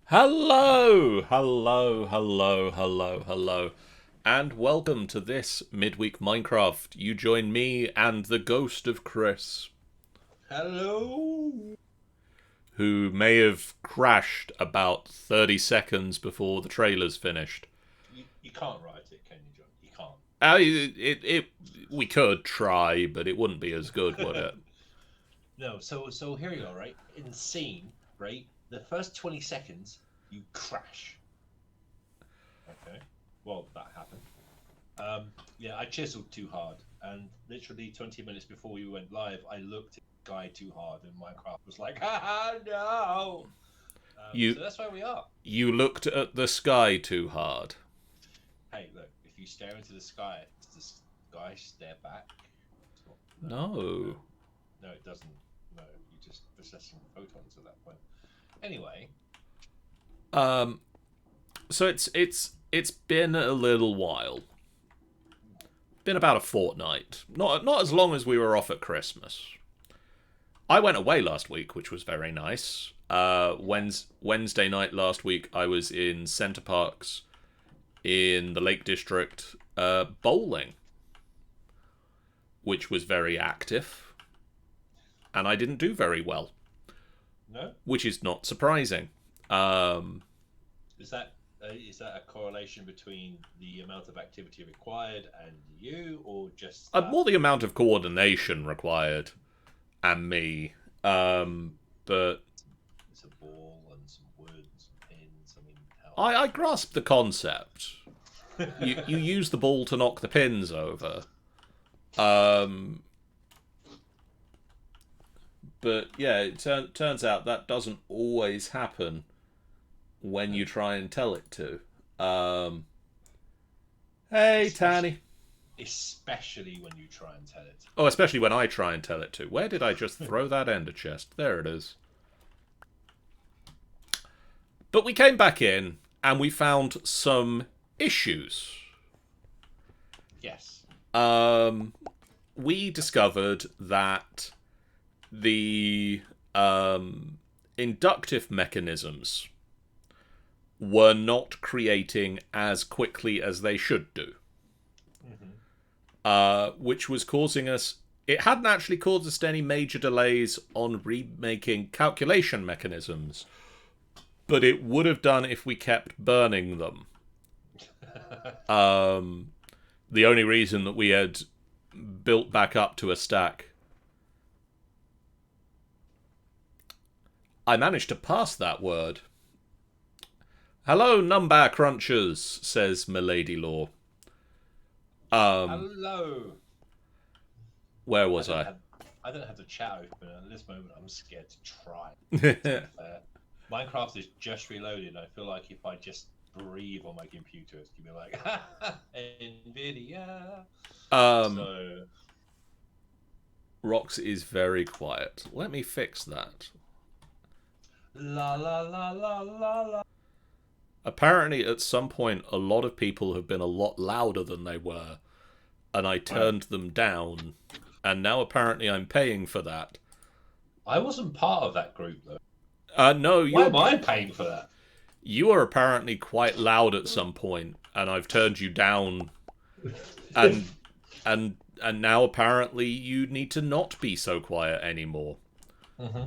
Hello, hello, hello, hello, hello, and welcome to this Midweek Minecraft. You join me and the ghost of Chris, Hello. who may have crashed about 30 seconds before the trailer's finished. You can't write it, can you, John? You We could try, but it wouldn't be as good, would can't. it? No. So here you are, right? In the scene, right? The first 20 seconds, you crash. Okay. Well, that happened. Yeah, I chiseled too hard, and literally 20 minutes before we went live, I looked at the guy too hard, and Minecraft was like, "Haha, no." You So that's where we are. you looked at the sky too hard. Hey, look, if you stare into the sky, does the sky stare back? It's not, no, no, No. no, it doesn't. No, you just processing photons at that point. Anyway, Um. So it's been a little while. Been about a fortnight. Not as long as we were off at Christmas. I went away last week, which was very nice. Wednesday night last week, I was in Center Parks in the Lake District bowling, which was very active, and I didn't do very well, no, which is not surprising. Um, is that a correlation between the amount of activity required and you, or just that More the amount of coordination required and me. But it's a ball and some wood and some pins? I mean, I grasp the concept. You use the ball to knock the pins over. Um, but yeah, it turns out that doesn't always happen when you try and tell it to. Um, hey, especially, Tanny. especially when you try and tell it. Oh, especially when I try and tell it to. Where did I just throw that ender chest? There it is. But we came back in and we found some issues. Yes. Um, we discovered that the inductive mechanisms were not creating as quickly as they should do, Mm-hmm. which was causing us. It hadn't actually caused us any major delays on remaking calculation mechanisms, but it would have done if we kept burning them. Um, the only reason that we had built back up to a stack. I managed to pass that word. Hello, number crunchers, says Milady Law. Um, Hello. where I was don't I? have I don't have the chat open at this moment. I'm scared to try. um, Minecraft is just reloaded. And I feel like if I just breathe on my computer, it's gonna be like Nvidia. So Rox is very quiet. Let me fix that. la la la la la la. Apparently, at some point, a lot of people have been a lot louder than they were, and I Well, turned them down, and now apparently I'm paying for that. I wasn't part of that group though. No, Why am I paying for that? you are apparently quite loud at some point, and I've turned you down, and and now apparently you need to not be so quiet anymore. Mm-hmm.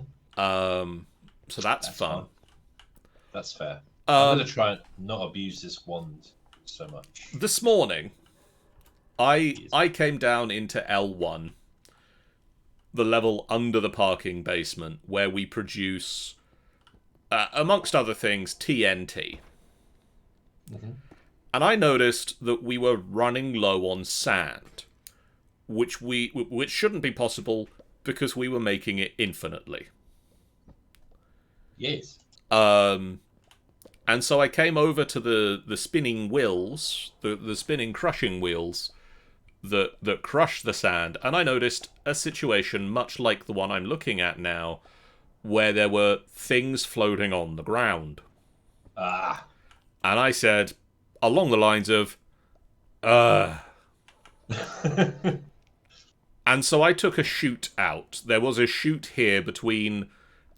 So that's That's fun. fine. That's fair. I'm gonna Um, try and not abuse this wand so much. this morning, I came down into L1, the level under the parking basement, where we produce, amongst other things, TNT. Mm-hmm. And I noticed that we were running low on sand, which shouldn't be possible because we were making it infinitely. Yes. Um, and so I came over to the spinning wheels, the spinning crushing wheels that crush the sand, and I noticed a situation much like the one I'm looking at now, where there were things floating on the ground. Ah. And I said, along the lines of, uh. And so I took a chute out. There was a chute here between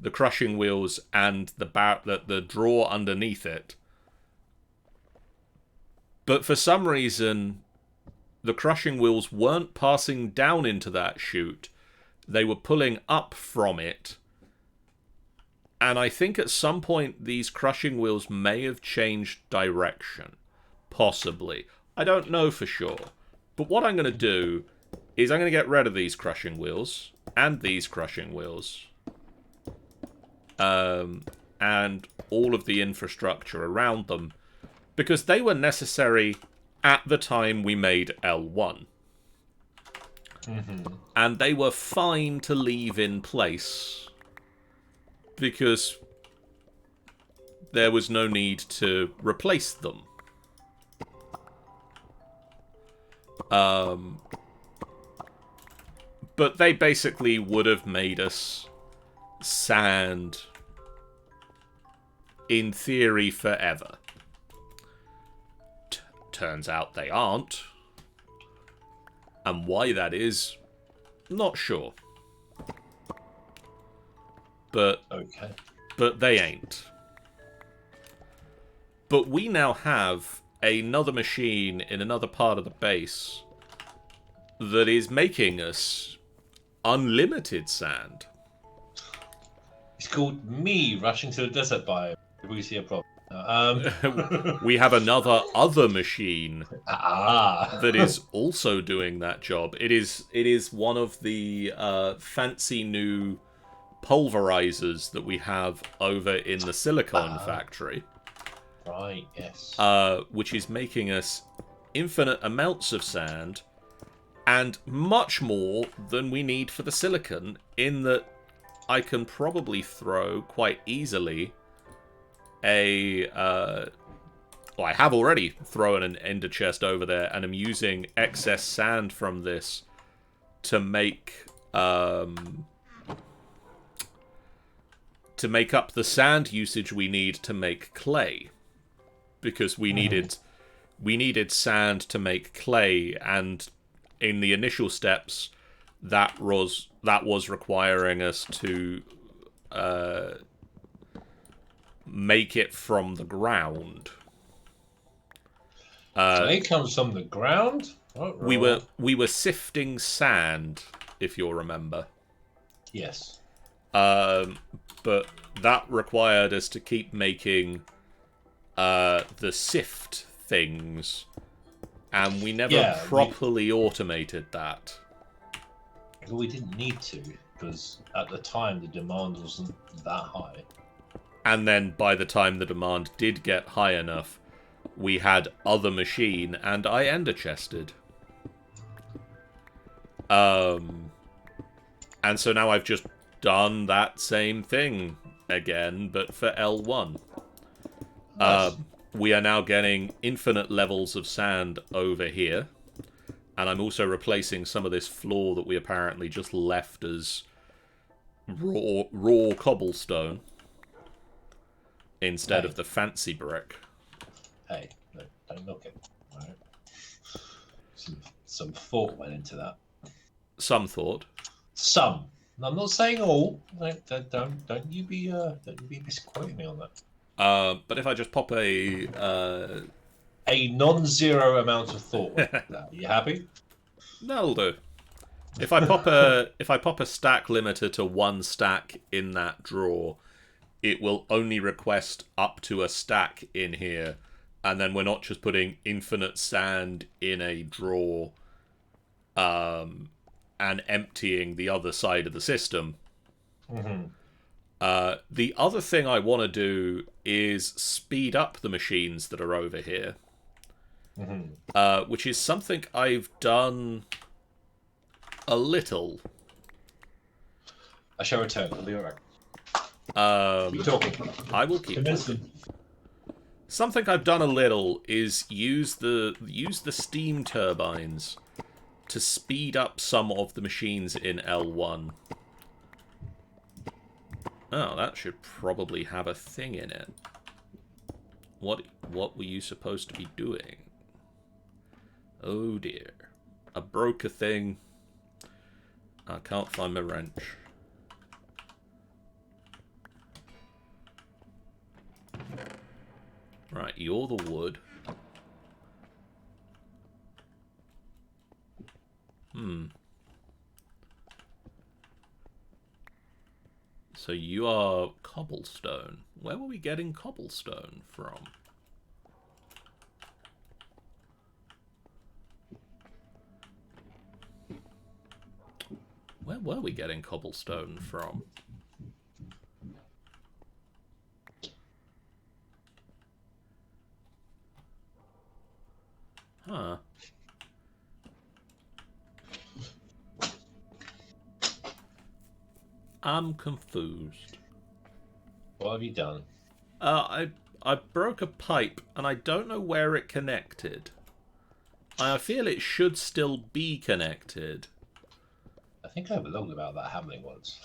the crushing wheels and the drawer underneath it. But for some reason, the crushing wheels weren't passing down into that chute. They were pulling up from it. And I think at some point these crushing wheels may have changed direction. Possibly. I don't know for sure. But what I'm going to do is I'm going to get rid of these crushing wheels. And these crushing wheels. And all of the infrastructure around them. Because they were necessary at the time we made L1. And they were fine to leave in place. Because there was no need to replace them. But they basically would have made us sand, in theory, forever. Turns out they aren't. And why that is, not sure. But they ain't. But we now have another machine in another part of the base that is making us unlimited sand. It's called me rushing to the desert biome. We see a problem. We have other machine Ah. that is also doing that job. It is one of the fancy new pulverizers that we have over in the silicon factory. Right, yes. Which is making us infinite amounts of sand and much more than we need for the silicon, in that I can probably throw quite easily I have already thrown an ender chest over there, and I'm using excess sand from this to make up the sand usage we need to make clay, because we needed sand to make clay, and in the initial steps that was requiring us to make it from the ground. Clay comes from the ground? We were sifting sand, if you'll remember. Yes. But that required us to keep making the sift things, and we never properly automated that. We didn't need to, because at the time the demand wasn't that high. And then by the time the demand did get high enough, we had other machine, and I ender chested. And so now I've just done that same thing again, but for L1. Nice. We are now getting infinite levels of sand over here. And I'm also replacing some of this floor that we apparently just left as raw cobblestone instead of the fancy brick. Hey, no, don't knock it. Right. Some thought went into that. Some thought. Some. I'm not saying all. Don't you be misquoting me on that. But if I just pop a non-zero amount of thought went into that. Are you happy? That'll do. If I pop a stack limiter to 1 stack in that drawer, it will only request up to a stack in here, and then we're not just putting infinite sand in a drawer and emptying the other side of the system. The other thing I want to do is speed up the machines that are over here, which is something I've done a little. I shall return. I'll be alright. Keep talking. I will keep talking. Something I've done a little is use the steam turbines to speed up some of the machines in L1. Oh, that should probably have a thing in it. What were you supposed to be doing? Oh dear. I broke a thing. I can't find my wrench. Right, you're the wood. So you are cobblestone. Where were we getting cobblestone from? Where were we getting cobblestone from? Huh. I'm confused. What have you done? I broke a pipe, and I don't know where it connected. I feel it should still be connected. I think I overlooked about that happening once.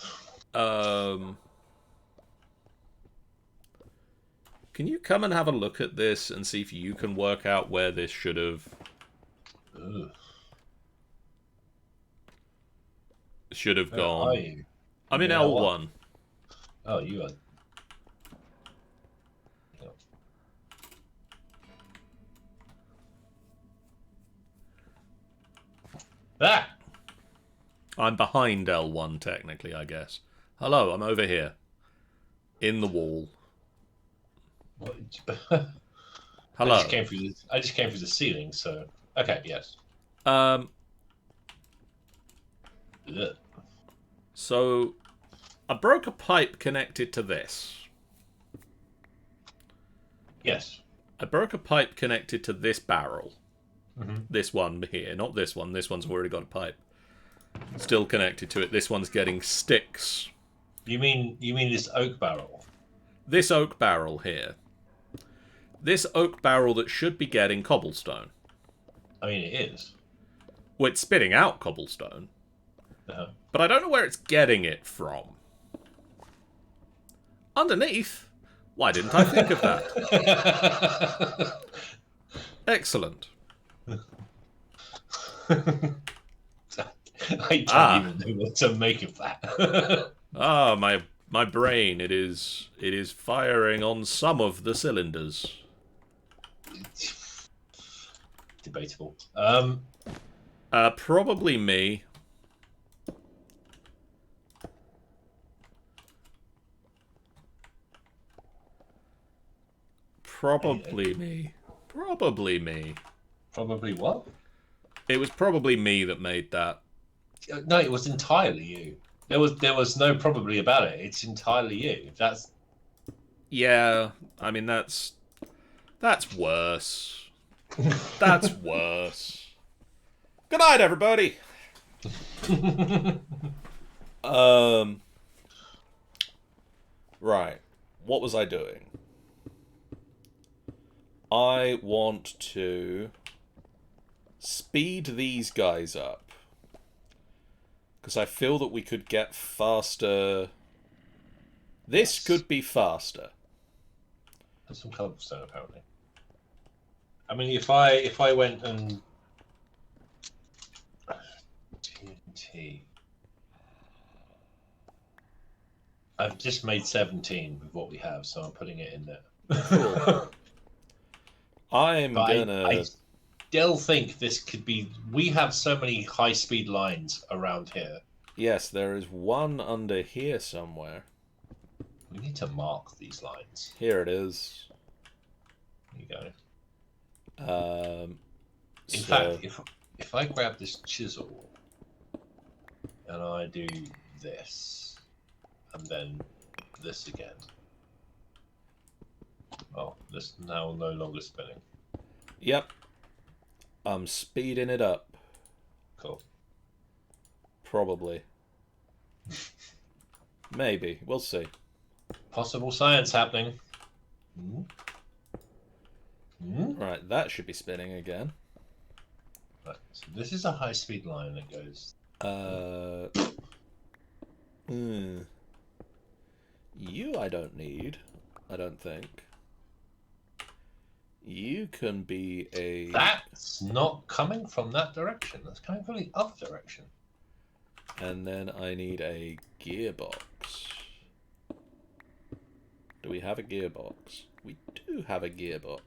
Can you come and have a look at this and see if you can work out where this should have... should have gone. Where are you? I'm in L1. Oh, you are. Ah! I'm behind L1, technically, I guess. Hello, I'm over here. In the wall. Hello. I just came through the ceiling, so... Okay, yes. So, I broke a pipe connected to this. Yes. I broke a pipe connected to this barrel. Mm-hmm. This one here, not this one. This one's already got a pipe. Still connected to it. This one's getting sticks. You mean this oak barrel? This oak barrel here. This oak barrel that should be getting cobblestone. I mean, it is. Well, it's spitting out cobblestone. Uh-huh. But I don't know where it's getting it from. Underneath? Why didn't I think of that? Excellent. I don't even know what to make of that. My brain, it is firing on some of the cylinders. Debatable. Probably me. Probably me. Probably me. Probably what? It was probably me that made that. No, it was entirely you. There was no probably about it. It's entirely you. That's... Yeah, I mean that's worse. That's worse. Good night, everybody. Right. What was I doing? I want to speed these guys up. Because I feel that we could get faster. This could be faster. There's some cobblestone, apparently. I mean, if I went and TNT, I've just made 17 with what we have, so I'm putting it in there. Cool. I still think this could be... We have so many high-speed lines around here. Yes, there is one under here somewhere. We need to mark these lines. Here it is. There you go. In So, fact, if I grab this chisel and I do this and then this again, oh, this now no longer spinning. Yep. I'm speeding it up. Cool. Probably. Maybe. We'll see. Possible science happening. Right, that should be spinning again. Right, so this is a high-speed line that goes... You I don't need. I don't think. You can be a... That's not coming from that direction. That's coming from the other direction. And then I need a gearbox. Do we have a gearbox? We do have a gearbox.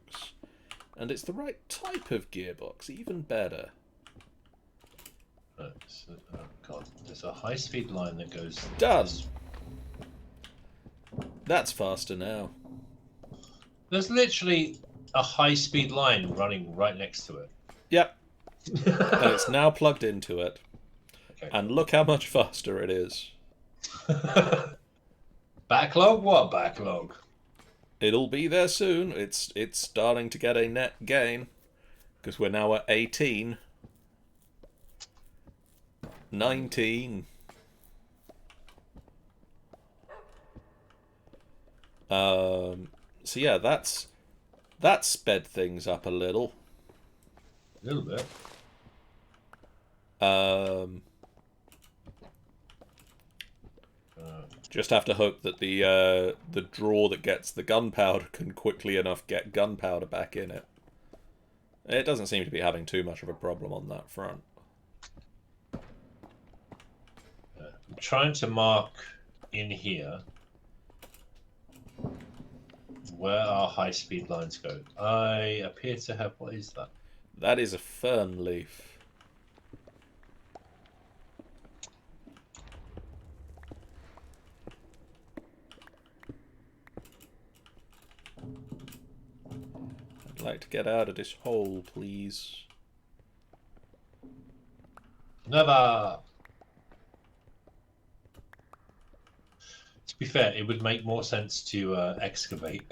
And it's the right type of gearbox, even better. Right, so, oh god, there's a high-speed line that goes... Done! That's faster now. There's literally a high-speed line running right next to it. Yep. And it's now plugged into it. Okay. And look how much faster it is. Backlog? What backlog? It'll be there soon. It's starting to get a net gain. Because we're now at 18. 19. So yeah, that's sped things up a little. A little bit. Just have to hope that the drawer that gets the gunpowder can quickly enough get gunpowder back in it. It doesn't seem to be having too much of a problem on that front. I'm trying to mark in here where our high-speed lines go. I appear to have... What is that? That is a fern leaf. I'd like to get out of this hole, please. Never! To be fair, it would make more sense to excavate.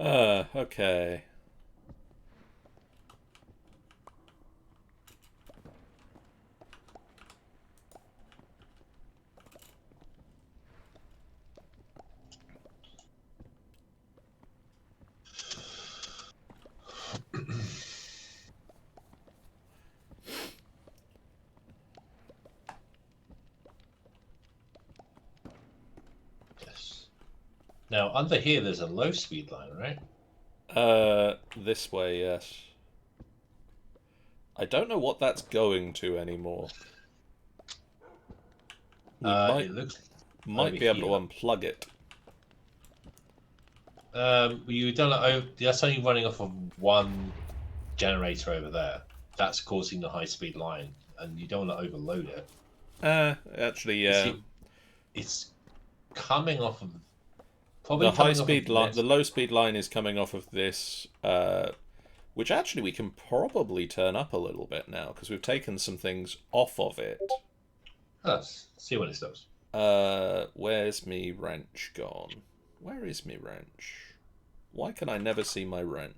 Okay. Yes. Now, under here, there's a low-speed line, right? This way, yes. I don't know what that's going to anymore. We It looks might be able to unplug it. you don't know. That's only running off of one generator over there. That's causing the high-speed line, and you don't want to overload it. Actually, yeah. It's coming off of The high speed line, the low speed line is coming off of this, which actually we can probably turn up a little bit now because we've taken some things off of it. Let's see what it does. Where's me wrench gone? Where is me wrench? Why can I never see my wrench?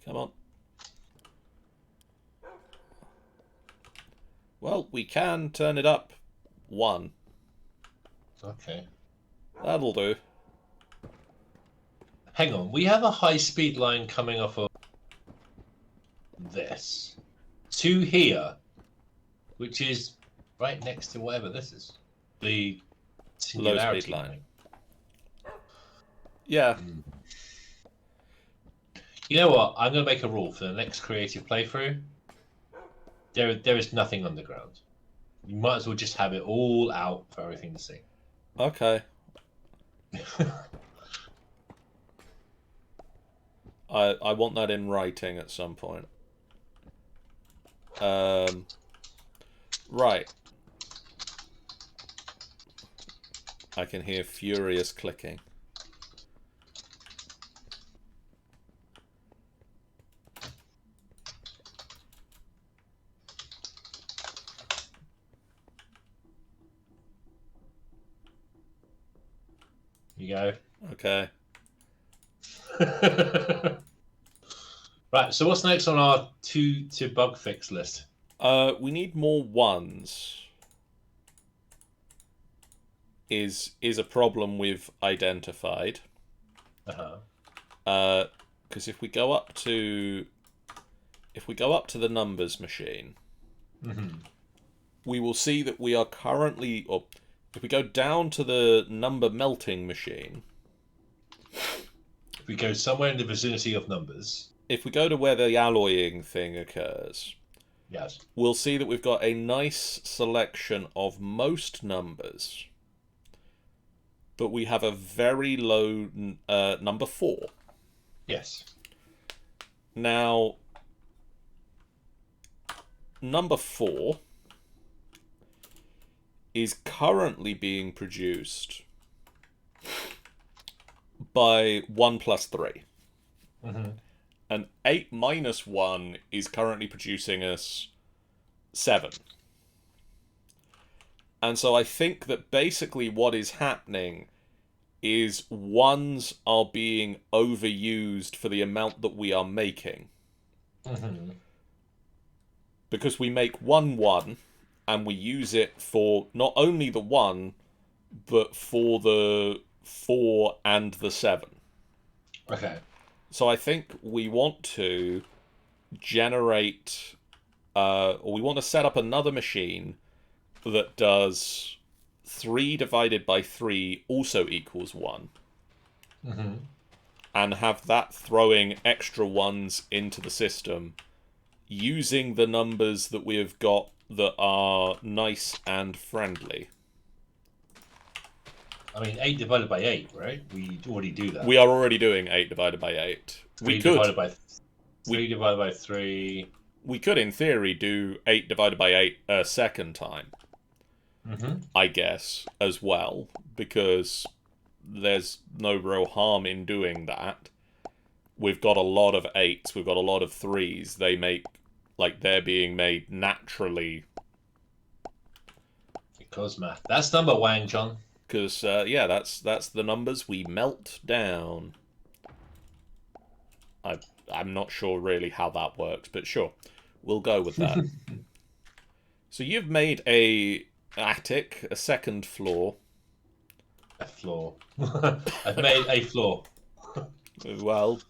Come on. Well, we can turn it up 1. Okay. That'll do. Hang on. We have a high-speed line coming off of this to here, which is right next to whatever this is. The singularity low speed line. Yeah. You know what? I'm going to make a rule for the next creative playthrough. There is nothing underground. You might as well just have it all out for everything to see. Okay. I want that in writing at some point. Right. I can hear furious clicking. You go. Okay. Right, so what's next on our to bug fix list? We need more 1s. Is a problem we've identified. Because if we go up to the numbers machine, we will see that we are currently, or if we go down to the number melting machine, we go somewhere in the vicinity of numbers. If we go to where the alloying thing occurs, Yes. we'll see that we've got a nice selection of most numbers, but we have a very low number 4. Yes. Now, number 4 is currently being produced by 1 plus 3. Mm-hmm. And 8 minus 1 is currently producing us 7. And so I think that basically what is happening is 1s are being overused for the amount that we are making. Mm-hmm. Because we make 1 1, and we use it for not only the 1, but for the 4 and the 7. Okay. So I think we want to generate, or we want to set up another machine that does 3 divided by 3 also equals 1. Mm-hmm. And have that throwing extra 1s into the system using the numbers that we have got that are nice and friendly. I mean, 8 divided by 8, right? We already do that. We are already doing 8 divided by 8. 3 divided by 3 divided by 3. We could, in theory, do 8 divided by 8 a second time. Mm-hmm. I guess, as well, because there's no real harm in doing that. We've got a lot of 8s, we've got a lot of 3s. They make, like, they're being made naturally. Because math. That's number Wang, John. Because, yeah, that's the numbers we melt down. I'm not sure really how that works, but sure, we'll go with that. So you've made a attic, a second floor. A floor. I've made a floor. Well,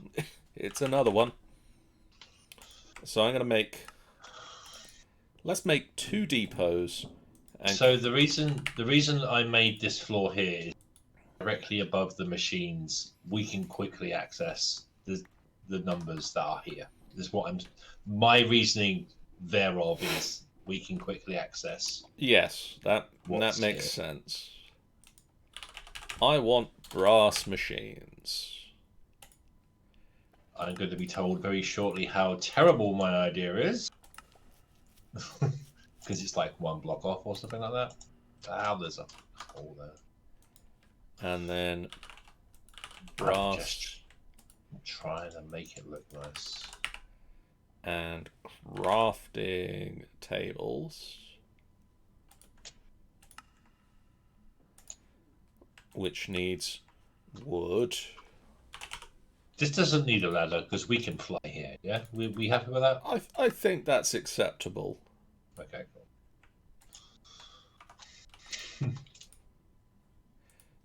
it's another one. So I'm going to make... Let's make 2 depots. And So the reason I made this floor here is directly above the machines. We can quickly access the numbers that are here. This is what my reasoning thereof is. We can quickly access. yes, that makes sense. I want brass machines. I'm going to be told very shortly how terrible my idea is. Because it's like 1 block off or something like that. Ah, there's a hole there. And then I'm brass just trying to make it look nice. and crafting tables. Which needs wood. This doesn't need a ladder because we can fly here. Yeah, we happy with that? I think that's acceptable. Okay, cool.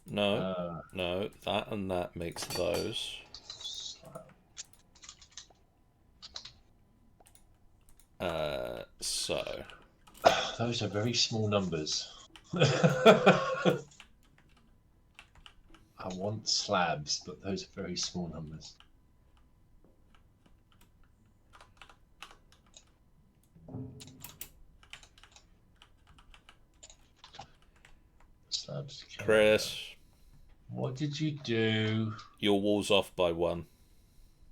No, no, that and that makes those. So Those are very small numbers. I want slabs, but those are very small numbers. Slabs. Chris, What did you do? your wall's off by 1.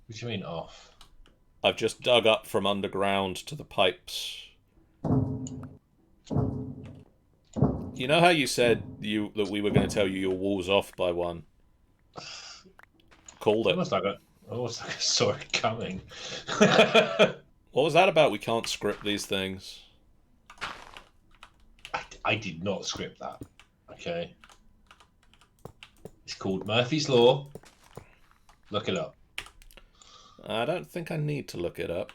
What do you mean off? I've just dug up from underground to the pipes. You know how you said that we were going to tell you your wall's off by 1? Called it. Almost like I saw it coming. What was that about? We can't script these things. I did not script that. Okay. It's called Murphy's Law. Look it up. I don't think I need to look it up.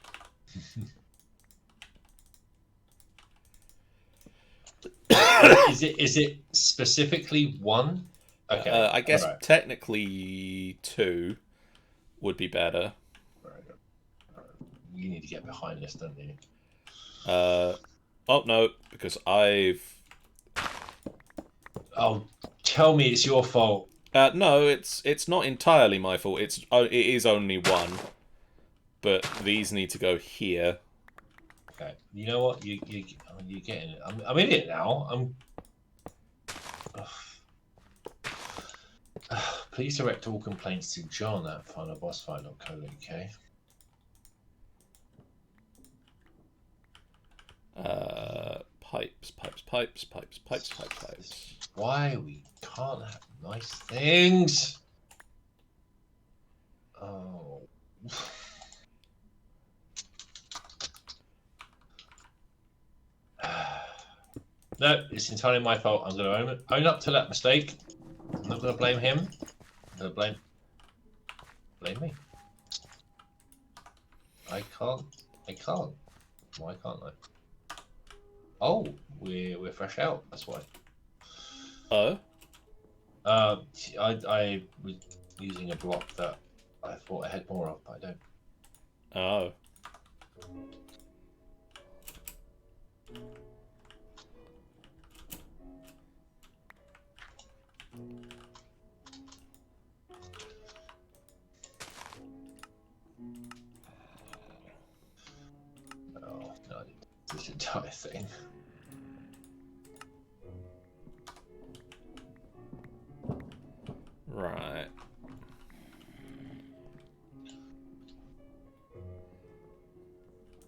Is it specifically 1? Okay. I guess right. technically 2 would be better. Right. You need to get behind this, don't you? Oh no, because I've... Oh, tell me it's your fault. No, it's not entirely my fault. It is only one, but these need to go here. Okay. You know what? You're getting it. I'm in it now. Please direct all complaints to John at finalbossfight.co.uk. Pipes. Why we can't have nice things? Oh. No, it's entirely my fault. I'm going to own up to that mistake. I'm not going to blame him. I'm going to blame me. I can't. Why can't I? Oh, we're fresh out. That's why. Oh. I was using a block that I thought I had more of, but I don't. Oh. Oh, no, I didn't do this entire thing. Right.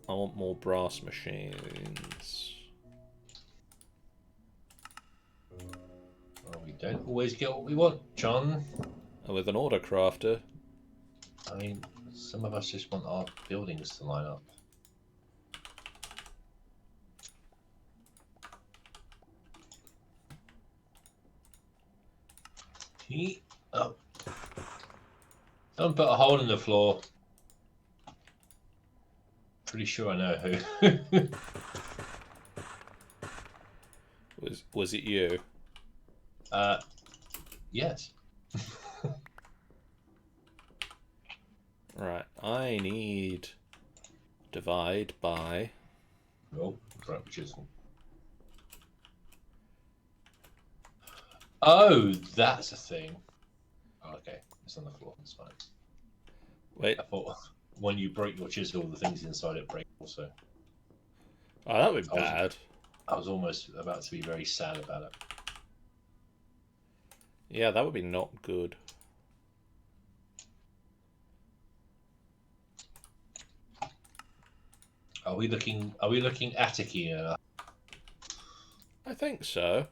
I want more brass machines. Well, we don't always get what we want, John. With an order crafter. I mean, some of us just want our buildings to line up. Oh. Don't put a hole in the floor. Pretty sure I know who. Was it you? Yes. Right. I need divide by. Oh, right, which is. Oh, that's a thing. Oh, okay, it's on the floor. It's fine. Wait. I thought when you break your chisel, the things inside it break also. Oh, that would be bad. I was almost about to be very sad about it. Yeah, that would be not good. Are we looking attic-y enough? I think so.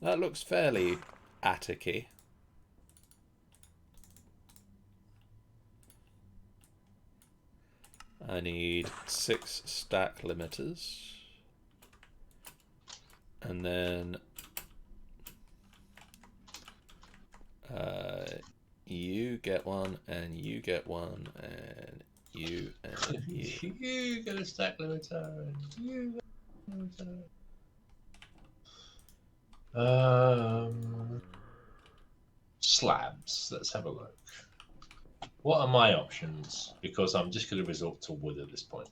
That looks fairly attic-y. I need 6 stack limiters. And then you get one, and you get one, and you and you. You get a stack limiter, and you get a limiter. Slabs. Let's have a look. What are my options? Because I'm just going to resort to wood at this point.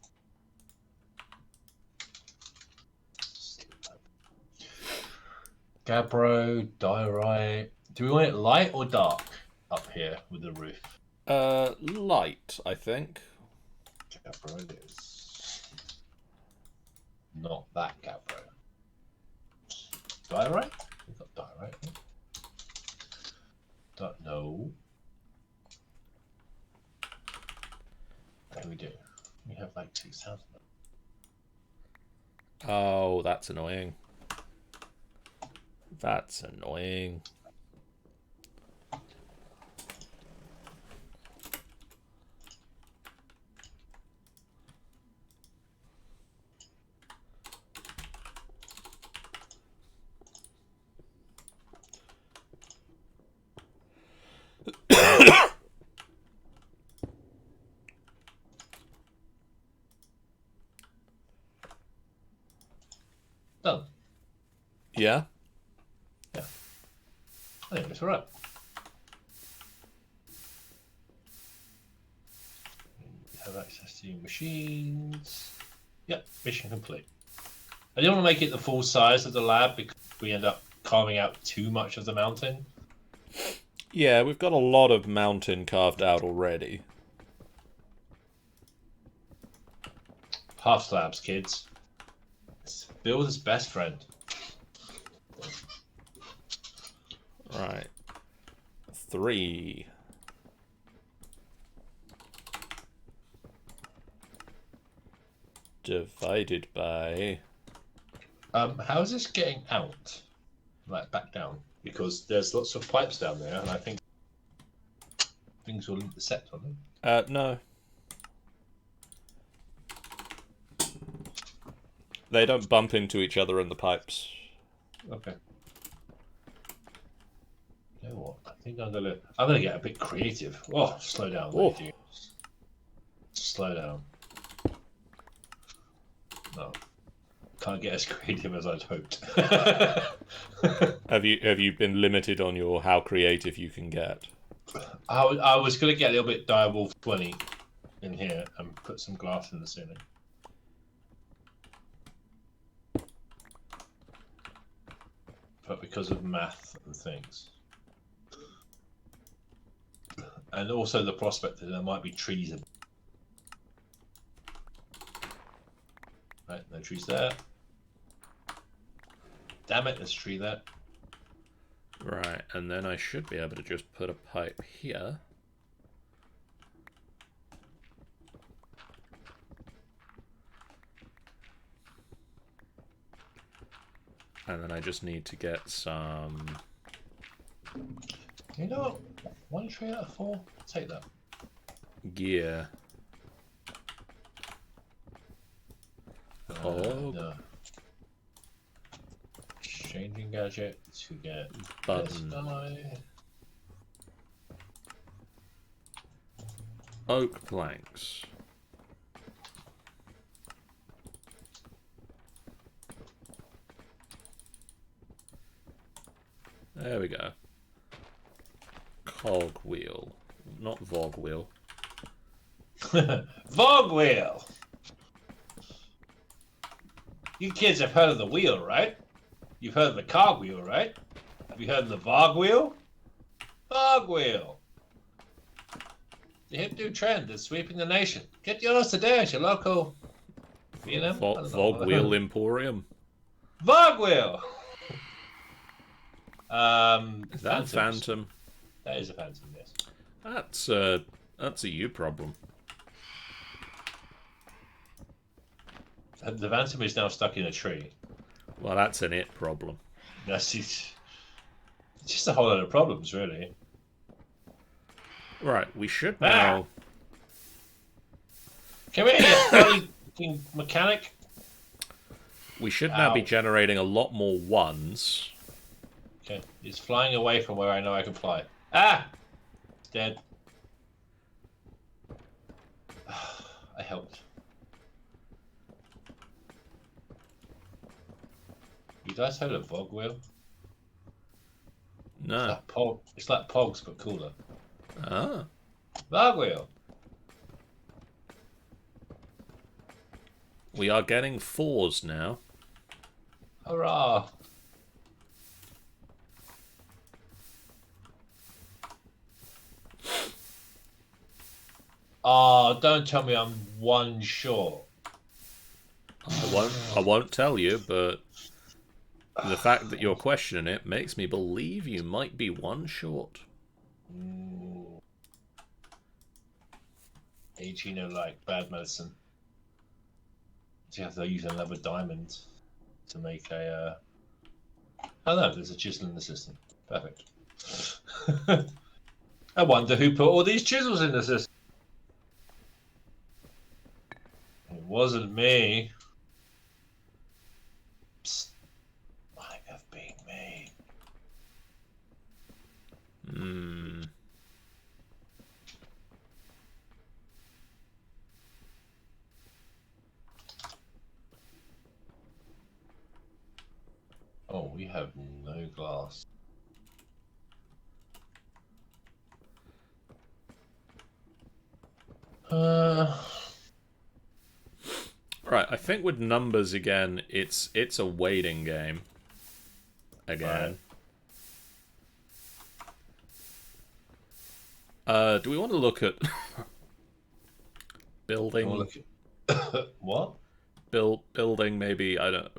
Gabbro, diorite. Do we want it light or dark up here with the roof? Light, I think. Gabbro it is. Not that gabbro. Diorite? We've got diorite. No. What do we do? We have like 6,000. Oh, that's annoying. That's annoying. Done. Yeah? Yeah. I think it's alright. Have access to your machines. Yep, mission complete. I didn't want to make it the full size of the lab because we end up carving out too much of the mountain. Yeah, we've got a lot of mountain carved out already. Half slabs, kids. It's builder's best friend. Right. 3. Divided by... How is this getting out? Like, back down? Because there's lots of pipes down there, and I think things will intersect on them. No. They don't bump into each other in the pipes. Okay. You know what? I think I'm gonna get a bit creative. Oh, slow down, lady. Slow down. No, can't get as creative as I'd hoped. Have you been limited on your how creative you can get? I was gonna get a little bit Direwolf 20 in here and put some glass in the ceiling. But because of math and things. And also the prospect that there might be trees. Right, no trees there. Damn it, there's a tree there. Right, and then I should be able to just put a pipe here. And then I just need to get some... You know what? 1 tree out of 4? Take that. Gear. No. Changing gadget to get Button. this guy. Oak planks. There we go. Cog wheel. Not Vogue wheel. Vogue wheel! You kids have heard of the wheel, right? You've heard of the cog wheel, right? Have you heard of the Vogue wheel? Vogue wheel! The hip new trend is sweeping the nation. Get yours today at your local... You know? Vogue wheel emporium. Vogue wheel! Is that a phantom? That is a phantom, yes. That's a you problem. The phantom is now stuck in a tree. Well, that's an it problem. That's it. It's just a whole lot of problems, really. Right, we should now... Come here, you bloody mechanic. We should now be generating a lot more ones. Okay, it's flying away from where I know I can fly. Ah! It's dead. I helped. You guys heard of Vogue wheel? No. It's like Pogs, but cooler. Ah. Vogue wheel. We are getting 4s now. Hurrah! Oh, don't tell me I'm 1 short. I won't tell you, but the fact that you're questioning it makes me believe you might be 1 short. 18 are like bad medicine. So you have to use another diamond to make a... Oh no, there's a chisel in the system. Perfect. I wonder who put all these chisels in the system. It wasn't me. Psst. Might have been me. Hmm. Oh, we have no glass. Right, I think with numbers again, it's a waiting game. Again. Do we want to look at building? Look at... What? Building, maybe. I don't.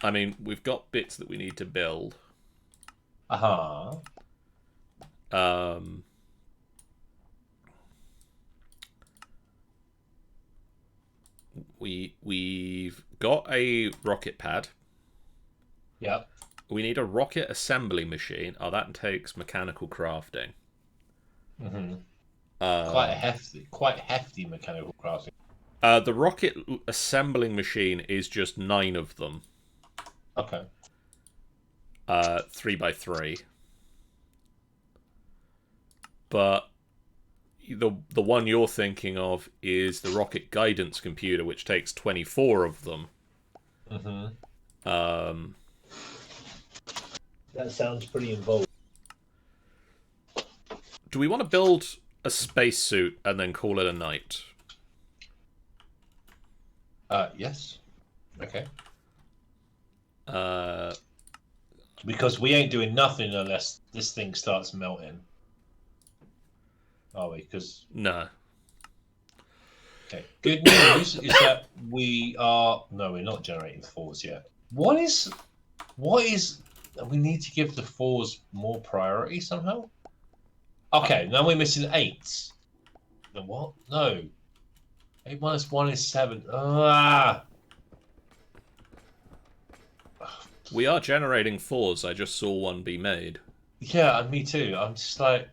I mean, we've got bits that we need to build. Um. We've got a rocket pad. Yep. We need a rocket assembly machine. Oh, that takes mechanical crafting. Quite hefty mechanical crafting. The rocket assembling machine is just 9 of them. Okay. 3x3. But the one you're thinking of is the rocket guidance computer, which takes 24 of them. That sounds pretty involved. Do we want to build a spacesuit and then call it a night? Yes. Okay. Uh, Because we ain't doing nothing unless this thing starts melting. Are we? Because no. okay. Good news is that we are. No, we're not generating fours yet. What is? We need to give the fours more priority somehow. Okay, now we're missing 8s. The what? No. 8 minus 1 is 7. Ah. We are generating 4s. I just saw one be made. Yeah, and me too. I'm just like,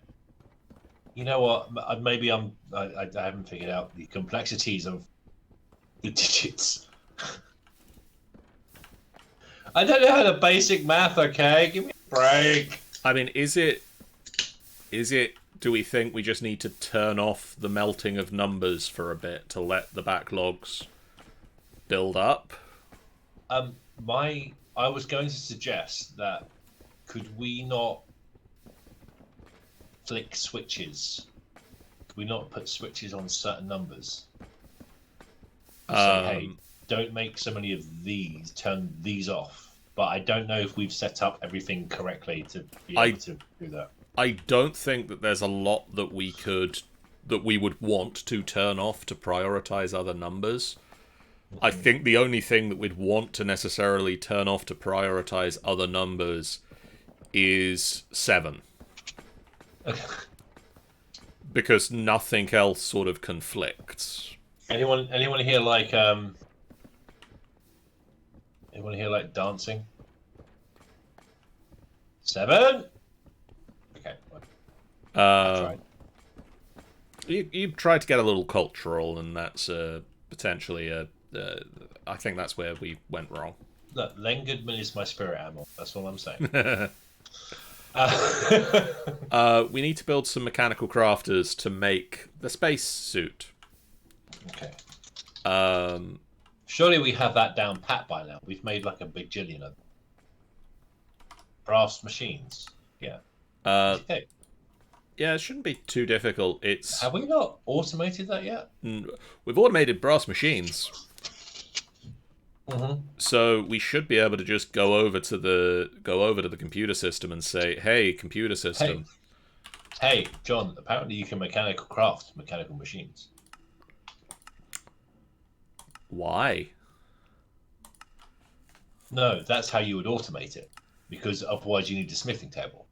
you know what? Maybe I haven't figured out the complexities of the digits. I don't know how to basic math. Okay, give me a break. I mean, is it? Do we think we just need to turn off the melting of numbers for a bit to let the backlogs build up? I was going to suggest that could we not flick switches? Could we not put switches on certain numbers? Say, hey, don't make so many of these. Turn these off. But I don't know if we've set up everything correctly to be able to do that. I don't think that there's a lot that we would want to turn off to prioritize other numbers. I think the only thing that we'd want to necessarily turn off to prioritize other numbers is 7. Okay. Because nothing else sort of conflicts. Anyone here like dancing? 7. Okay. You tried to get a little cultural, and that's potentially I think that's where we went wrong. Look, Len Goodman is my spirit animal. That's all I'm saying. We need to build some mechanical crafters to make the space suit. Okay. Um, Surely we have that down pat by now. We've made like a bajillion of them. Brass machines. Yeah. Okay. Yeah, it shouldn't be too difficult. Have we not automated that yet? We've automated brass machines. Mm-hmm. So we should be able to just go over to the computer system and say, "Hey, computer system." Hey, John. Apparently, you can mechanical craft mechanical machines. Why? No, that's how you would automate it, because otherwise you need a smithing table.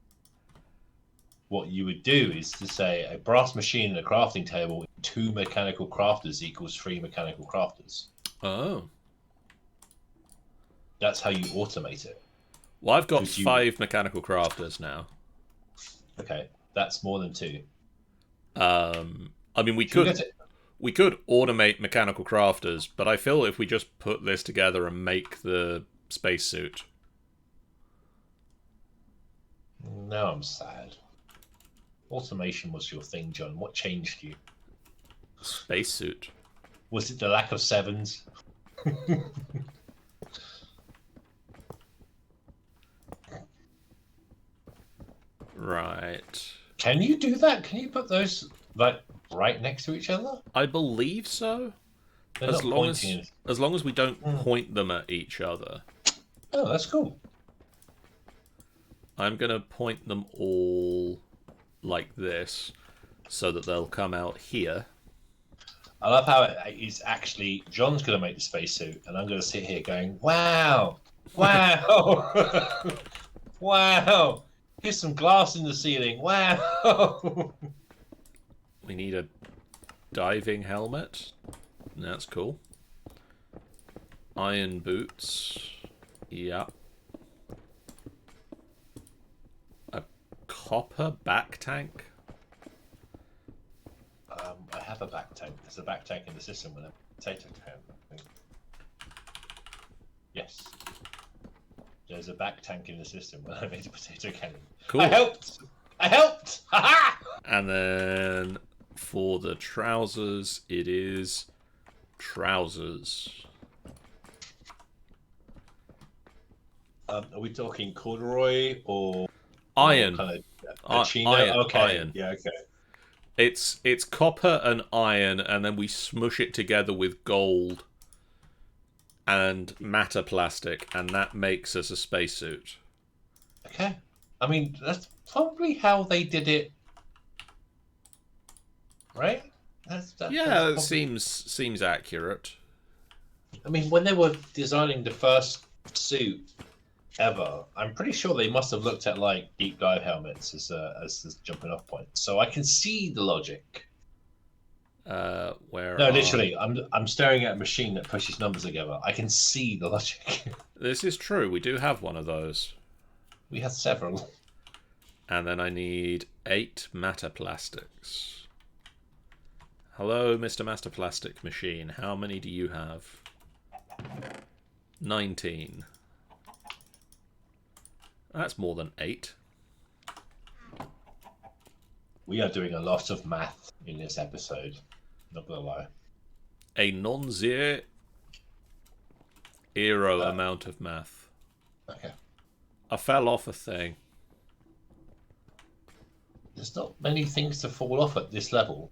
What you would do is to say a brass machine and a crafting table, 2 mechanical crafters equals 3 mechanical crafters. Oh. That's how you automate it. Well, I've got 5 mechanical crafters now. Okay, that's more than 2. I mean, we could automate mechanical crafters, but I feel if we just put this together and make the spacesuit. Now I'm sad. Automation was your thing, John. What changed you? Spacesuit. Was it the lack of 7s? Right. Can you do that? Can you put those like right next to each other? I believe so. As long as we don't point them at each other. Oh, that's cool. I'm gonna point them all like this, so that they'll come out here. I love how it's actually John's going to make the spacesuit, and I'm going to sit here going, "Wow, wow, wow! Here's some glass in the ceiling. Wow." We need a diving helmet. That's cool. Iron boots. Yeah. A copper back tank. I have a back tank. There's a back tank in the system with a potato can, I think. Yes. There's a back tank in the system when I made a potato cannon. Cool. I helped! I helped! Ha-ha! And then for the trousers, it is trousers. Are we talking corduroy or Iron. kind of chino? Iron. Okay. Iron. Yeah, okay. It's copper and iron, and then we smush it together with gold and matter plastic, and that makes us a spacesuit. Okay. I mean, that's probably how they did it, right? That's It probably... seems accurate. I mean, when they were designing the first suit ever, I'm pretty sure they must have looked at like deep dive helmets as the jumping off point. So I can see the logic. Where? No, literally, I'm staring at a machine that pushes numbers together. I can see the logic. This is true. We do have one of those. We have several. And then I need 8 matter plastics. Hello, Mr. Master Plastic Machine. How many do you have? 19. That's more than 8. We are doing a lot of math in this episode. Not gonna lie. A non-zero amount of math. Okay. I fell off a thing. There's not many things to fall off at this level.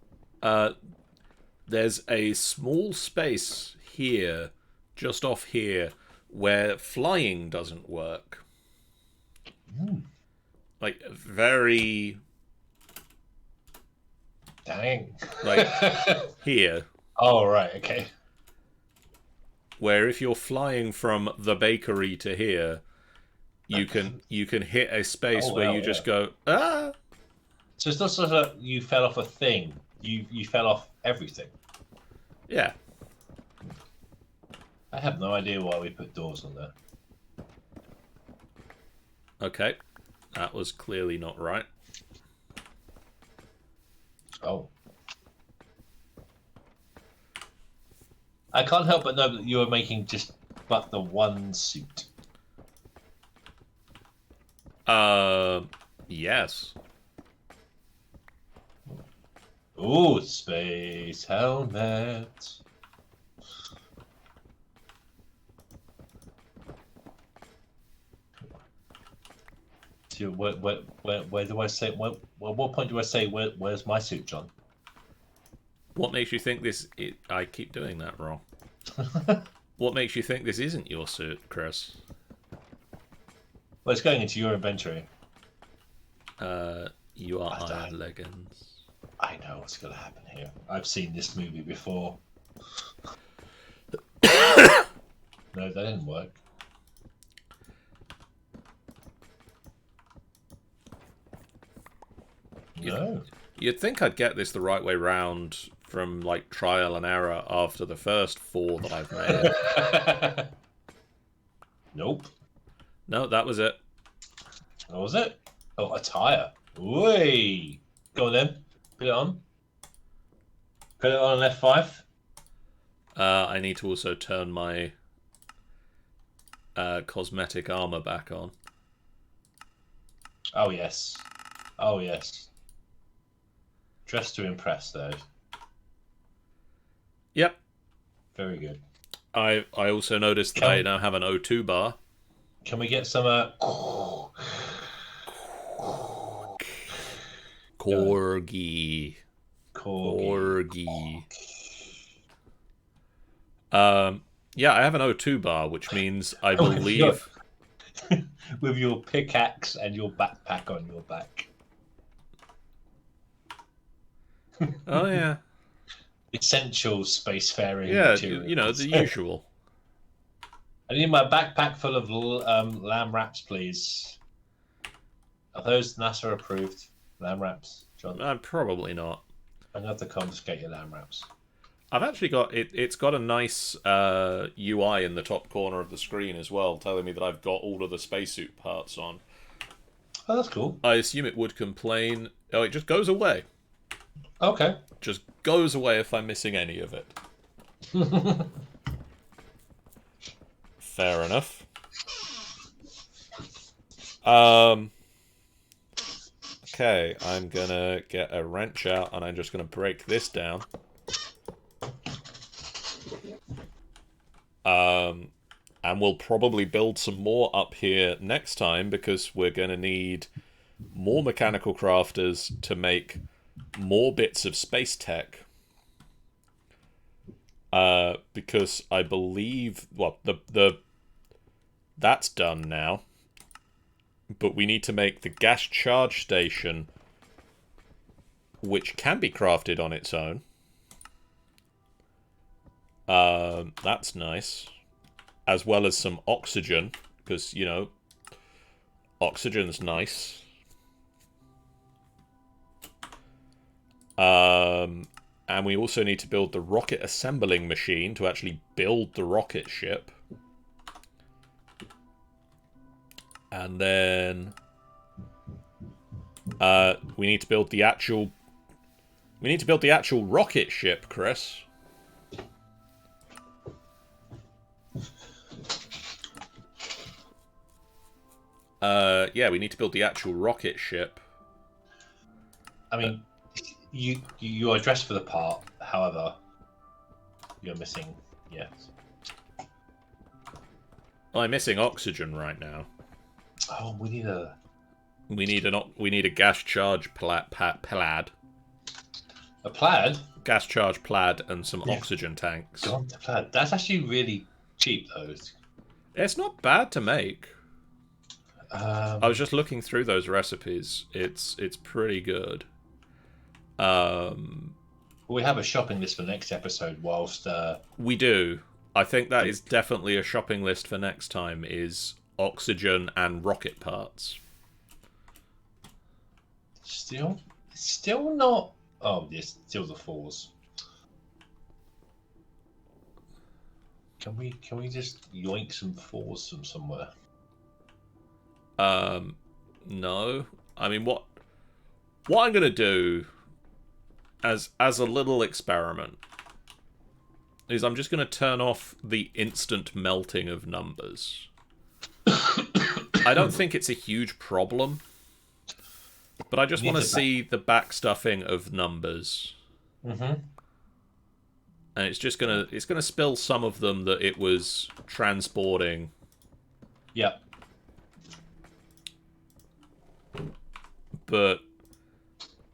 There's a small space here, just off here, where flying doesn't work. Like, very... Dang. Like, here. Oh, right, okay. Where if you're flying from the bakery to here, you can hit a space where you just go, ah! So it's not sort of you fell off a thing. You fell off everything. Yeah. I have no idea why we put doors on there. Okay. That was clearly not right. Oh. I can't help but know that you are making just but the one suit. Yes. Ooh, space helmet. So where do I say? What point do I say? Where's my suit, John? What makes you think this... I keep doing that wrong. What makes you think this isn't your suit, Chris? Well, it's going into your inventory. You are Iron Leggings. I know what's going to happen here. I've seen this movie before. No, that didn't work. No. You'd think I'd get this the right way round from, like, trial and error after the first 4 that I've made. Nope. No, that was it. What was it? Oh, attire. Oi! Go on then. Put it on. Put it on an F5. I need to also turn my cosmetic armor back on. Oh, yes. Oh, yes. Dress to impress, though. Yep. Very good. I also noticed that I now have an O2 bar. Can we get some... Corgi. Yeah, I have an O2 bar, which means I believe... With your pickaxe and your backpack on your back. Oh yeah, Essential spacefaring yeah. You know materials. the usual. I need my backpack full of lamb wraps, please. Are those NASA approved lamb wraps, John? Probably not. I'm gonna have to confiscate your lamb wraps. I've actually got it. It's got a nice UI in the top corner of the screen as well, telling me that I've got all of the spacesuit parts on. Oh, that's cool. I assume it would complain. Oh, it just goes away. Okay. Just goes away if I'm missing any of it. Fair enough. Okay, I'm gonna get a wrench out and I'm just gonna break this down. And we'll probably build some more up here next time because we're gonna need more mechanical crafters to make more bits of space tech. Because I believe, well, the that's done now. But we need to make the gas charge station, which can be crafted on its own. That's nice. As well as some oxygen, because, you know, oxygen's nice. And we also need to build the rocket assembling machine to actually build the rocket ship. And then we need to build the actual rocket ship, Chris. Yeah, we need to build the actual rocket ship. I mean, you are dressed for the part. However, you're missing. Yes. Well, I'm missing oxygen right now. Oh, we need a. We need a gas charge plaid. A plaid? Gas charge plaid and some oxygen tanks. God, the plaid. That's actually really cheap, though. It's not bad to make. I was Um, just looking through those recipes. It's pretty good. we have a shopping list for next episode. Whilst We do. I think that is definitely a shopping list for next time. Is oxygen and rocket parts. still not. Oh, yes, still the fours. Can we just yoink some fours from somewhere? No. I mean, what I'm gonna do as a little experiment is I'm just gonna turn off the instant melting of numbers. I don't think it's a huge problem, but I just want to see the backstuffing of numbers. Mm-hmm. And it's gonna spill some of them that it was transporting. Yep. But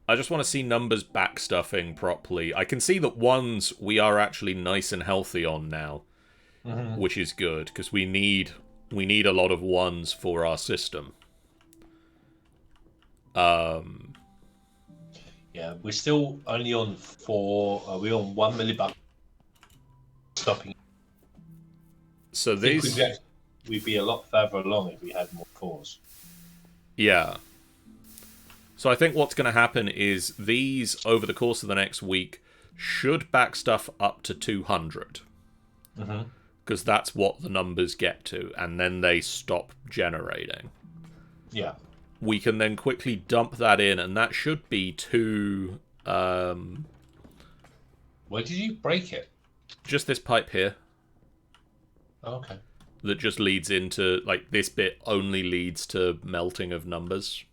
I just want to see numbers backstuffing properly. I can see that ones we are actually nice and healthy on now, which is good because we need a lot of ones for our system. Yeah, we're still only on 4. We're on 1 millibuck. Stopping. So I think these, we'd be a lot further along if we had more fours. yeah. So I think what's going to happen is these, over the course of the next week, should backstuff up to 200. Because that's what the numbers get to, and then they stop generating. Yeah. We can then quickly dump that in, and that should be 2... Where did you break it? just this pipe here. Oh, okay. That just leads into, like, this bit only leads to melting of numbers.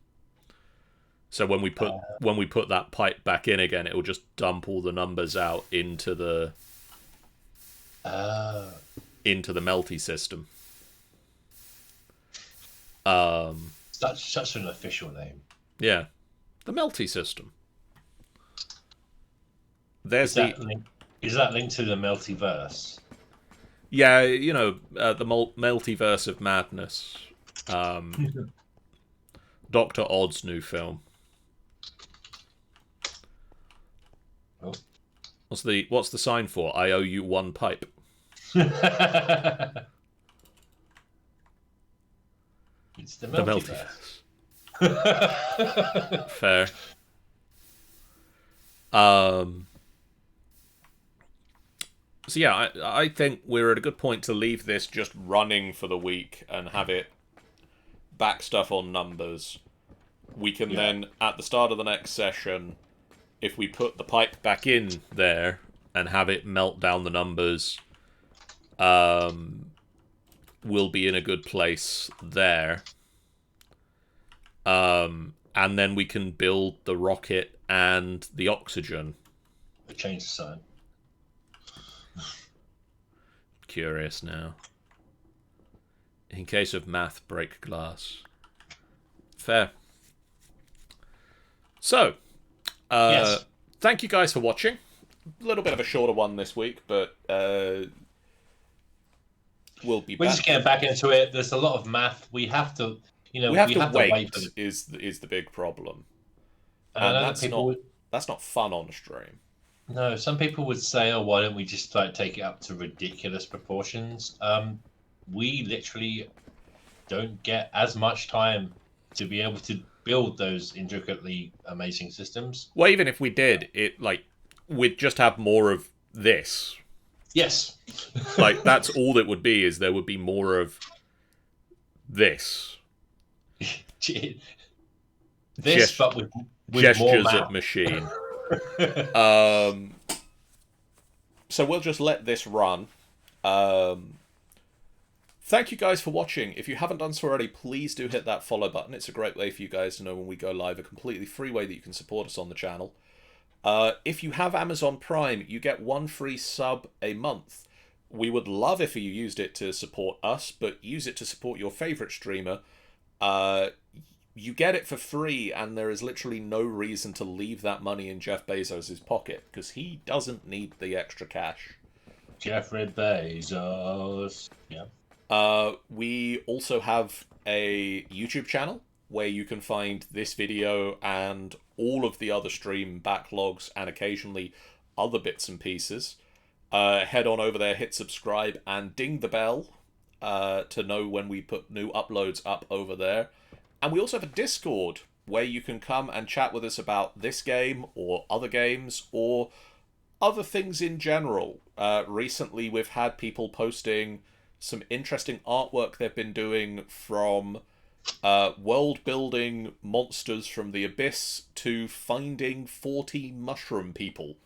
So when we put that pipe back in again, it will just dump all the numbers out into the melty system. Such an official name. Yeah, the melty system. Is that linked to the multiverse? Yeah, you know, the multiverse of madness. Dr. Odd's new film. What's the sign for? I owe you one pipe. It's the The multiverse. Fair. So yeah, I think we're at a good point to leave this just running for the week and have it back stuff on numbers. We can then, at the start of the next session, if we put the pipe back in there and have it melt down the numbers, we'll be in a good place there. And then we can build the rocket and the oxygen. Change the sign. Curious now. In case of math, break glass. Fair. So, Yes. thank you guys for watching. A little bit of a shorter one this week, but we'll be We're back. just getting back into it. There's a lot of math. We have to, we have to wait for the... is the big problem. And And that's not fun on stream. No, some people would say, "Oh, why don't we just like take it up to ridiculous proportions?" We literally don't get as much time to be able to build those intricately amazing systems. Well, even if we did, we'd just have more of this. Yes. Like, that's all it would be, is there would be more of this. This, but with gestures more of machine. So we'll just let this run. Thank you guys for watching. If you haven't done so already, please do hit that follow button. It's a great way for you guys to know when we go live, a completely free way that you can support us on the channel. If you have Amazon Prime, you get 1 free sub a month. We would love if you used it to support us, but use it to support your favorite streamer. You get it for free, and there is literally no reason to leave that money in Jeff Bezos' pocket, because he doesn't need the extra cash. Jeffrey Bezos. Yeah. We also have a YouTube channel where you can find this video and all of the other stream backlogs and occasionally other bits and pieces. Head on over there, hit subscribe, and ding the bell to know when we put new uploads up over there. And we also have a Discord where you can come and chat with us about this game or other games or other things in general. Recently, we've had people posting some interesting artwork they've been doing, from world-building monsters from the abyss to finding 40 mushroom people.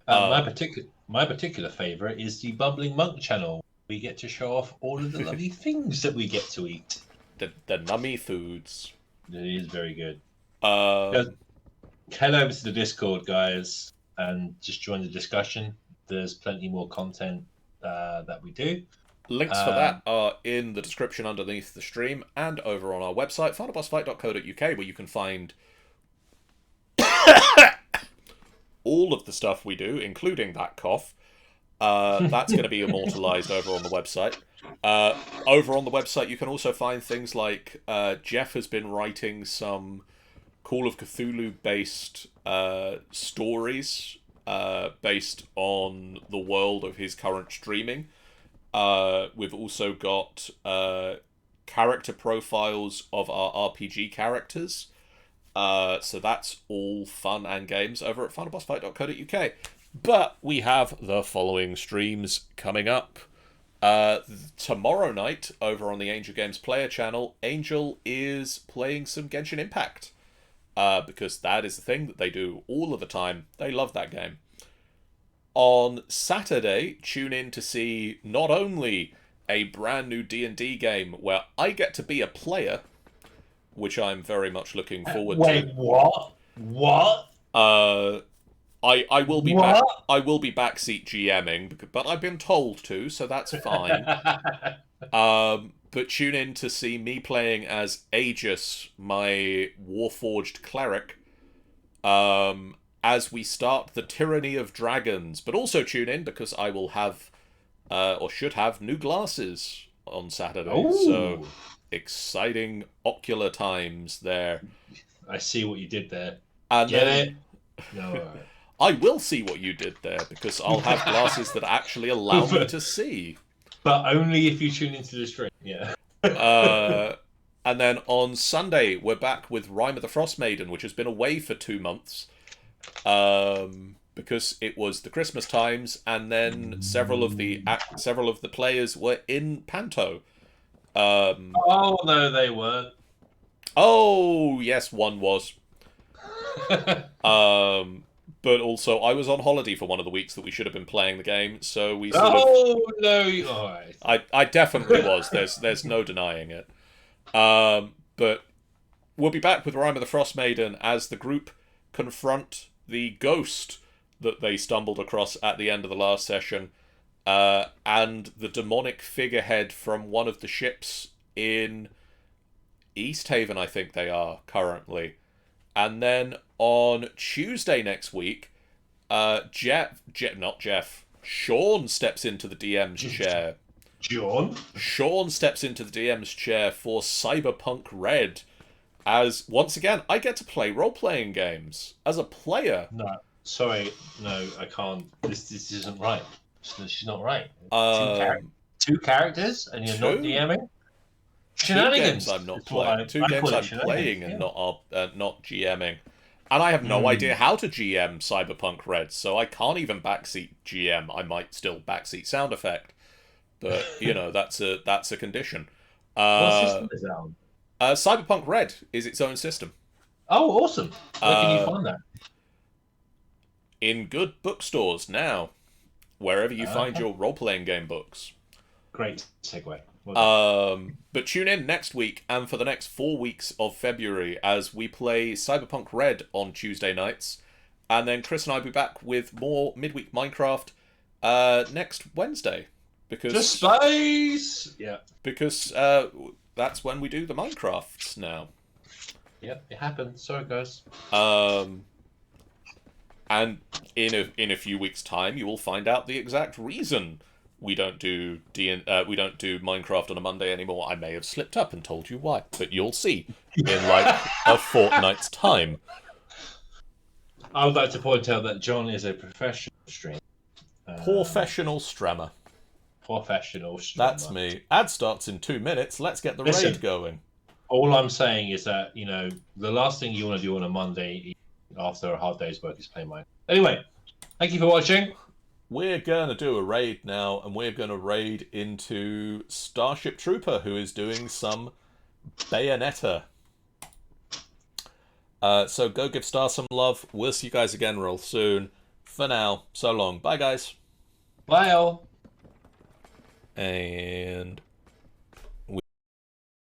My particular favourite is the Bumbling Monk channel. We get to show off all of the lovely things that we get to eat. The nummy foods. It is very good. Head over to the Discord, guys, and just join the discussion. There's plenty more content that we do. Links for that are in the description underneath the stream and over on our website, finalbossfight.co.uk, where you can find all of the stuff we do, including that cough. That's going to be immortalized over on the website. Over on the website, you can also find things like Jeff has been writing some Call of Cthulhu-based stories based on the world of his current streaming. We've also got character profiles of our RPG characters. So that's all fun and games over at finalbossfight.co.uk. But we have the following streams coming up. Tomorrow night, over on the Angel Games Player channel, Angel is playing some Genshin Impact. Because that is the thing that they do all of the time. They love that game. On Saturday, tune in to see not only a brand new D&D game where I get to be a player, which I'm very much looking forward to. Wait, what? What? I will be back. I will be backseat GMing, but I've been told to, so that's fine. But tune in to see me playing as Aegis, my Warforged cleric, as we start the Tyranny of Dragons. But also tune in because I will have, or should have, new glasses on Saturday. Ooh. So exciting ocular times there. I see what you did there. And Get then, it? No. I will see what you did there, because I'll have glasses that actually allow me to see. But only if you tune into the stream, yeah. And then on Sunday, we're back with Rime of the Frost Maiden, which has been away for 2 months. Because it was the Christmas times, and then several of the players were in Panto. Oh, no, they weren't. Oh, yes, one was. But also, I was on holiday for one of the weeks that we should have been playing the game, so we sort of... no! All right. I definitely was. There's no denying it. But we'll be back with Rime of the Frost Maiden as the group confront the ghost that they stumbled across at the end of the last session, and the demonic figurehead from one of the ships in East Haven, I think they are currently. And then on Tuesday next week, not Jeff, Sean steps into the DM's chair. Sean steps into the DM's chair for Cyberpunk Red, as, once again, I get to play role-playing games as a player. No, sorry, no, I can't. This isn't right. She's not right. Two characters, and you're not DMing? Shenanigans. 2 games I'm not playing. 2 games I'm playing and not GMing. And I have no idea how to GM Cyberpunk Red, so I can't even backseat GM. I might still backseat sound effect, but that's a condition. What system is that on? Cyberpunk Red is its own system. Oh, awesome! Where can you find that? In good bookstores now, wherever you find your role-playing game books. Great segue. But tune in next week and for the next 4 weeks of February as we play Cyberpunk Red on Tuesday nights, and then Chris and I will be back with more Midweek Minecraft next Wednesday, because just space. Yeah, because that's when we do the Minecrafts now. Yeah, it happens. So it goes. And in a few weeks' time, you will find out the exact reason we don't do Minecraft on a Monday anymore. I may have slipped up and told you why, but you'll see in like a fortnight's time. I would like to point out that John is a professional streamer. Professional strammer. Professional strammer. That's me. Ad starts in 2 minutes. Let's get the raid going. All I'm saying is that, the last thing you want to do on a Monday after a hard day's work is play Minecraft. Anyway, thank you for watching. We're going to do a raid now, and we're going to raid into Starship Trooper, who is doing some Bayonetta. So go give Star some love. We'll see you guys again real soon. For now, so long. Bye, guys. Bye, all. And...